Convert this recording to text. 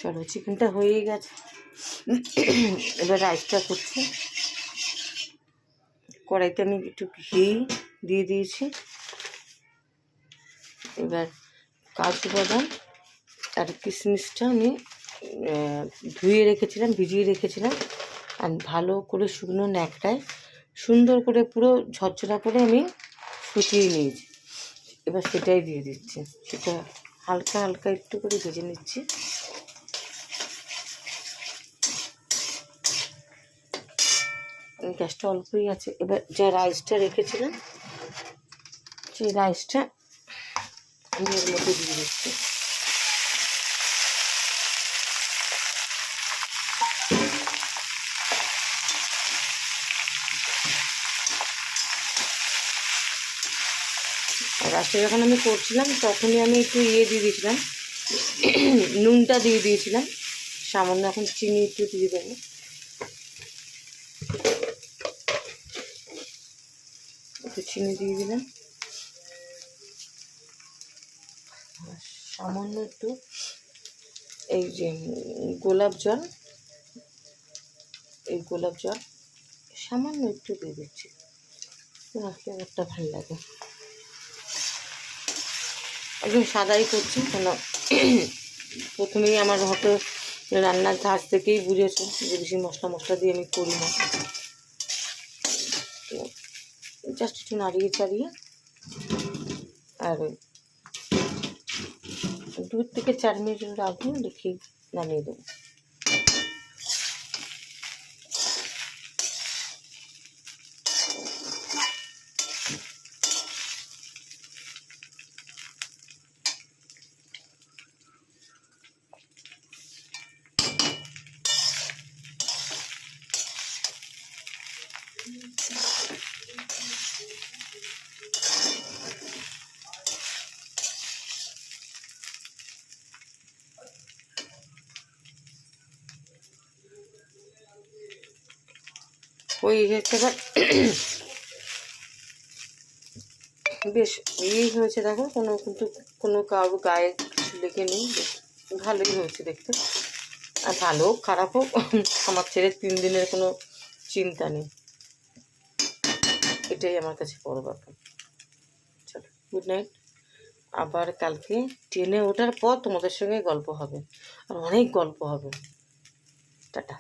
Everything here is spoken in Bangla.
চলো চিকেনটা হয়েই গেছে, এবার রাইসটা করছি। কড়াইতে আমি একটু ঘি দিয়ে দিয়েছি। এবার কাজু বাদাম আর কিশমিশটা আমি ধুয়ে রেখেছিলাম, ভিজিয়ে রেখেছিলাম, আর ভালো করে শুকনো ন্যাকড়ায় সুন্দর করে পুরো ঝরঝরা করে আমি ফুটিয়ে নিয়েছি। এবার সেটাই দিয়ে দিচ্ছি, সেটা হালকা হালকা একটু করে ভেজে নিচ্ছি। গ্যাসটা অল্পই আছে। এবার যে রাইসটা রেখেছিলাম সেই রাইসটা আমি এর মধ্যে দিয়ে দিচ্ছি। রাইসটা যখন আমি করছিলাম তখনই আমি একটু দিয়ে দিয়েছিলাম, নুনটা দিয়ে দিয়েছিলাম সামান্য। এখন চিনি একটু দিয়ে দেবো। একটু চিনি দিয়ে দিলাম, সামান্য একটু এই যে গোলাপ জল, এই গোলাপ জল সামান্য একটু দিয়ে দিচ্ছি, ফ্লেভারটা ভালো লাগে। একদম সাদাই করছি, কেন প্রথমেই আমার হয়তো রান্নার ধার থেকেই বুঝেছো যে বেশি মশলা দিয়ে আমি করি না। তো জাস্ট একটু নাড়িয়ে চাড়িয়ে আর 2 থেকে 4 মিনিট রাখবো, রেখে নামিয়ে দেবো। ওই হচ্ছে বেশ এই হয়েছে, দেখো কিন্তু কোনো কারো গায়ে কিছু লেগে নেই, ভালোই হয়েছে দেখতে। আর ভালো হোক খারাপ হোক, আমার ছেলে 3 দিনের কোনো চিন্তা নেই, এটাই আমার কাছে বড় ব্যাপার। চলো গুড নাইট, আবার কালকে ট্রেনে ওঠার পর তোমাদের সঙ্গে গল্প হবে, আর অনেক গল্প হবে। টাটা।